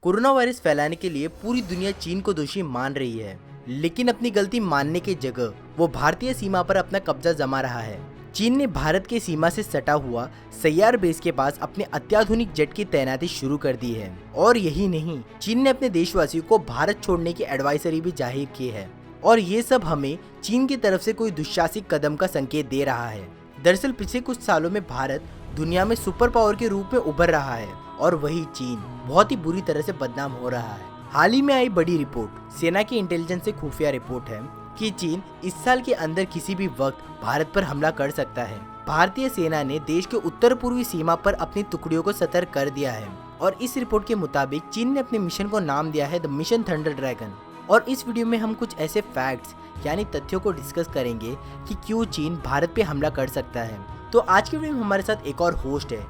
Corona virus फैलाने के लिए पूरी दुनिया चीन को दोषी मान रही है, लेकिन अपनी गलती मानने की जगह वो भारतीय सीमा पर अपना कब्जा जमा रहा है। चीन ने भारत के सीमा से सटा हुआ सैयार बेस के पास अपने अत्याधुनिक जेट की तैनाती शुरू कर दी है। और यही नहीं, चीन ने अपने देशवासियों को भारत छोड़ने की एडवाइजरी भी जाहिर की है। और ये सब हमें चीन की तरफ से कोई दुस्साहसिक कदम का संकेत दे रहा है। दरअसल पिछले कुछ सालों में भारत दुनिया में सुपर पावर के रूप में उभर रहा है और वही चीन बहुत ही बुरी तरह से बदनाम हो रहा है। हाल ही में आई बड़ी रिपोर्ट, सेना की इंटेलिजेंस से खुफिया रिपोर्ट है कि चीन इस साल के अंदर किसी भी वक्त भारत पर हमला कर सकता है। भारतीय सेना ने देश के उत्तर पूर्वी सीमा पर अपनी टुकड़ियों को सतर्क कर दिया है और इस रिपोर्ट के मुताबिक चीन ने अपने मिशन को नाम दिया है द मिशन थंडर ड्रैगन। और इस वीडियो में हम कुछ ऐसे फैक्ट्स यानी तथ्यों को डिस्कस करेंगे कि क्यों चीन भारत पे हमला कर सकता है। तो आज के वीडियो में हमारे साथ एक और होस्ट है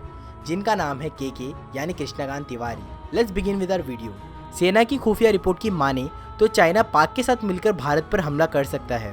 जिनका नाम है के यानी Krishnakant Tiwari. Let's begin with our video. सेना की खुफिया रिपोर्ट की माने तो चाइना पाक के साथ मिलकर भारत पर हमला कर सकता है।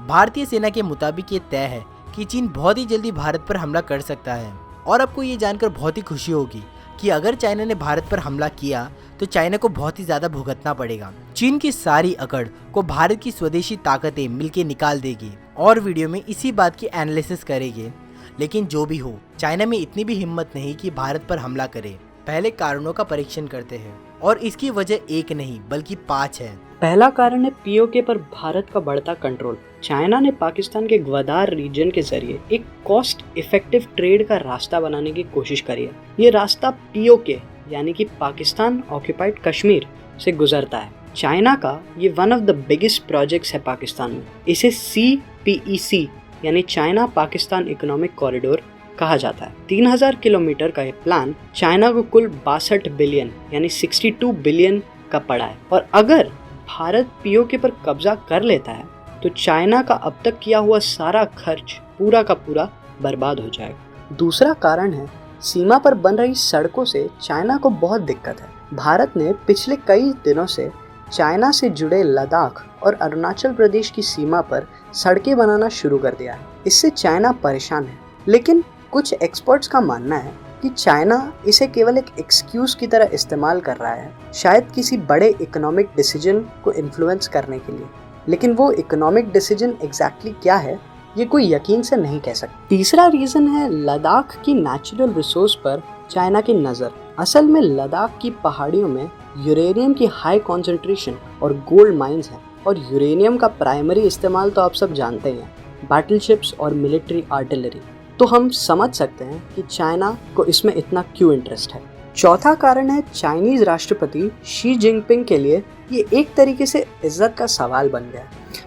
भारतीय सेना के मुताबिक ये तय है कि चीन बहुत ही जल्दी भारत पर हमला कर सकता है। और आपको ये जानकर बहुत ही खुशी होगी कि अगर चाइना ने भारत पर हमला किया तो चाइना को बहुत ही ज्यादा भुगतना पड़ेगा। चीन की सारी अकड़ को भारत की स्वदेशी ताकतें मिलकर निकाल देगी और वीडियो में इसी बात की एनालिसिस करेंगे। लेकिन जो भी हो, चाइना में इतनी भी हिम्मत नहीं कि भारत पर हमला करे। पहले कारणों का परीक्षण करते हैं और इसकी वजह एक नहीं बल्कि 5 है। पहला कारण है पीओके पर भारत का बढ़ता कंट्रोल। चाइना ने पाकिस्तान के ग्वादार रीजन के जरिए एक कॉस्ट इफेक्टिव ट्रेड का रास्ता बनाने की कोशिश करी है। ये रास्ता पीओके यानी कि पाकिस्तान ऑक्यूपाइड कश्मीर से गुजरता है। चाइना का ये one of the biggest projects है पाकिस्तान में। इसे CPEC यानी चाइना पाकिस्तान इकोनॉमिक कॉरिडोर कहा जाता है। 3000 किलोमीटर का ये प्लान चाइना को कुल 62 बिलियन यानी 62 बिलियन का पड़ा है। और अगर भारत पीओके पर कब्जा कर लेता है तो चाइना का अब तक किया हुआ सारा खर्च पूरा का पूरा बर्बाद हो जाएगा। दूसरा कारण है सीमा पर बन रही सड़कों से चाइना को बहुत दिक्कत है। भारत ने पिछले कई दिनों से चाइना से जुड़े लद्दाख और अरुणाचल प्रदेश की सीमा पर सड़कें बनाना शुरू कर दिया है। इससे चाइना परेशान है, लेकिन कुछ एक्सपर्ट्स का मानना है कि चाइना इसे केवल एक एक्सक्यूज की तरह इस्तेमाल कर रहा है, शायद किसी बड़े इकोनॉमिक डिसीजन को इन्फ्लुएंस करने के लिए। लेकिन वो इकोनॉमिक डिसीजन एग्जैक्टली क्या है ये कोई यकीन से नहीं कह सकता। तीसरा रीजन है लद्दाख की नेचुरल रिसोर्स पर चाइना की नज़र। असल में लद्दाख की पहाड़ियों में यूरेनियम की हाई कॉन्सेंट्रेशन और गोल्ड माइंस हैं और यूरेनियम का प्राइमरी इस्तेमाल तो आप सब जानते हैं, बैटलशिप्स और मिलिट्री आर्टिलरी। तो हम समझ सकते हैं कि चाइना को इसमें इतना क्यों इंटरेस्ट है। चौथा कारण है चाइनीज राष्ट्रपति शी जिनपिंग के लिए ये एक तरीके से इज्जत का सवाल बन गया,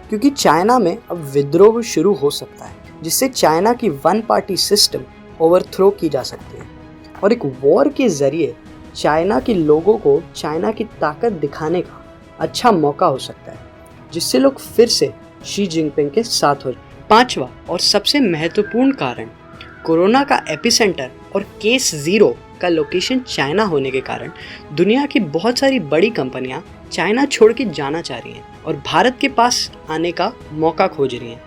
क्योंकि चाइना में अब विद्रोह शुरू हो सकता है जिससे चाइना की वन पार्टी सिस्टम ओवरथ्रो की जा सकती है। और एक वॉर के जरिए चाइना के लोगों को चाइना की ताकत दिखाने का अच्छा मौका हो सकता है, जिससे लोग फिर से शी जिनपिंग के साथ हो जाए। पांचवा और सबसे महत्वपूर्ण कारण कोरोना का एपिसेंटर और केस 0 का लोकेशन चाइना होने के कारण दुनिया की बहुत सारी बड़ी कंपनियां चाइना छोड़ के जाना चाह रही हैं और भारत के पास आने का मौका खोज रही हैं।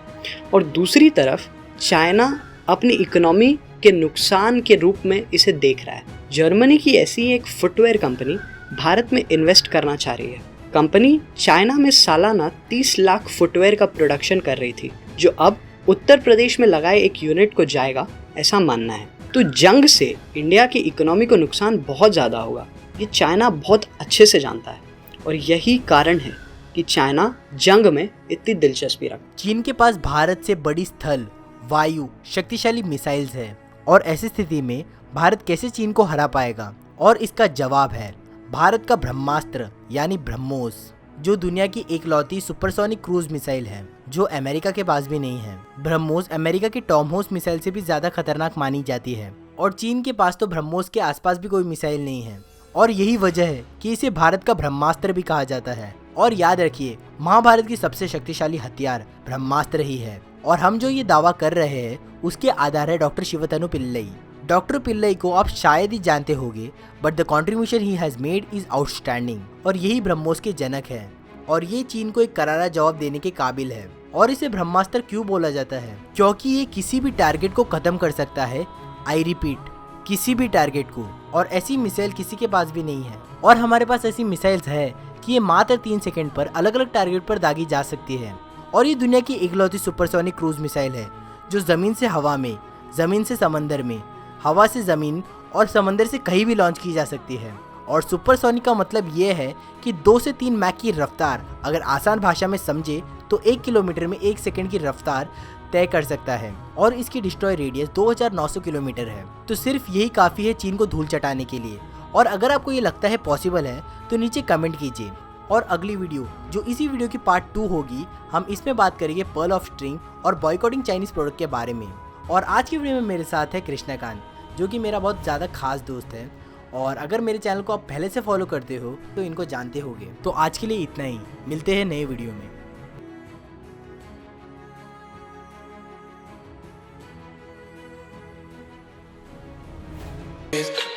और दूसरी तरफ चाइना अपनी इकोनॉमी के नुकसान के रूप में इसे देख रहा है। जर्मनी की ऐसी एक फुटवेयर कंपनी भारत में इन्वेस्ट करना चाह रही है। कंपनी चाइना में सालाना 30 लाख फुटवेयर का प्रोडक्शन कर रही थी, जो अब उत्तर प्रदेश में लगाए एक यूनिट को जाएगा, ऐसा मानना है। तो जंग से इंडिया की इकोनॉमी को नुकसान बहुत ज़्यादा होगा, ये चाइना बहुत अच्छे से जानता है और यही कारण है कि चाइना जंग में इतनी दिलचस्पी रखता है। चीन के पास भारत से बड़ी स्थल, वायु, शक्तिशाली मिसाइल्स है और ऐसी स्थिति में भारत कैसे चीन को हरा पाएगा? और इसका जवाब है भारत का ब्रह्मास्त्र यानी ब्रह्मोस, जो दुनिया की एकलौती सुपरसोनिक क्रूज मिसाइल है जो अमेरिका के पास भी नहीं है। ब्रह्मोस अमेरिका की टॉमहोस मिसाइल से भी ज्यादा खतरनाक मानी जाती है और चीन के पास तो ब्रह्मोस के आसपास भी कोई मिसाइल नहीं है और यही वजह है कि इसे भारत का ब्रह्मास्त्र भी कहा जाता है। और याद रखिए, महाभारत की सबसे शक्तिशाली हथियार ब्रह्मास्त्र ही है और हम जो ये दावा कर रहे हैं उसके आधार है डॉक्टर शिवतनु पिल्लई। डॉक्टर पिल्लई को आप शायद ही जानते होंगे, but the contribution he has made is outstanding और यही ब्रह्मोस के जनक है और ये चीन को एक करारा जवाब देने के काबिल है। और इसे ब्रह्मास्त्र क्यों बोला जाता है? क्योंकि ये किसी भी टारगेट को खत्म कर सकता है। आई रिपीट, किसी भी टारगेट को, और ऐसी मिसाइल किसी के पास भी नहीं है। और हमारे पास ऐसी मिसाइल्स है कि ये मात्र 3 सेकंड पर अलग अलग टारगेट पर दागी जा सकती है। और ये दुनिया की इकलौती सुपरसोनिक क्रूज मिसाइल है जो ज़मीन से हवा में, ज़मीन से समंदर में, हवा से ज़मीन और समंदर से कहीं भी लॉन्च की जा सकती है। और सुपरसोनिक का मतलब ये है कि 2 से 3 मैक की रफ्तार, अगर आसान भाषा में समझे तो 1 किलोमीटर में 1 सेकंड की रफ्तार तय कर सकता है। और इसकी डिस्ट्रॉय रेडियस 2900 किलोमीटर है। तो सिर्फ यही काफ़ी है चीन को धूल चटाने के लिए। और अगर आपको ये लगता है पॉसिबल है तो नीचे कमेंट कीजिए। और अगली वीडियो जो इसी वीडियो की पार्ट 2 होगी, हम इसमें बात करेंगे पर्ल ऑफ स्ट्रिंग और बॉयकॉटिंग चाइनीज प्रोडक्ट के बारे में। और आज की वीडियो में मेरे साथ है कृष्णकांत, जो कि मेरा बहुत ज़्यादा खास दोस्त है। और अगर मेरे चैनल को आप पहले से फॉलो करते हो तो इनको जानते होंगे। तो आज के लिए इतना ही, मिलते हैं नए वीडियो में।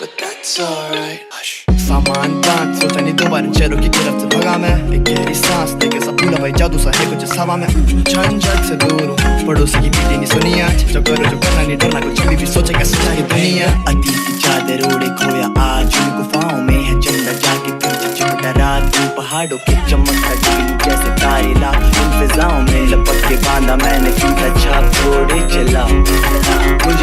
But that's alright. सामान बांध सोचा नहीं दोबारा चलो की तरफ से भगा मैं। एक गहरी सांस लेके सब भूला भाई जादू सा है कुछ हवा में। झंझट से दूर हूँ, पड़ोसी की पीटी नहीं सुनी आज। जो करो जो करना नहीं डरना, कुछ भी सोचे क्या सोचा है दुनिया। अतीत की चादर ओढ़े खोया आज उन गुफाओं में है चंदा जाके पीछे चिमटा रात को पहाड़ों की चमकता जिगनी जैसे तारे ला इन फिजाओं में लपक के बांधा मैंने फीता छाप छोड़े चला मुझे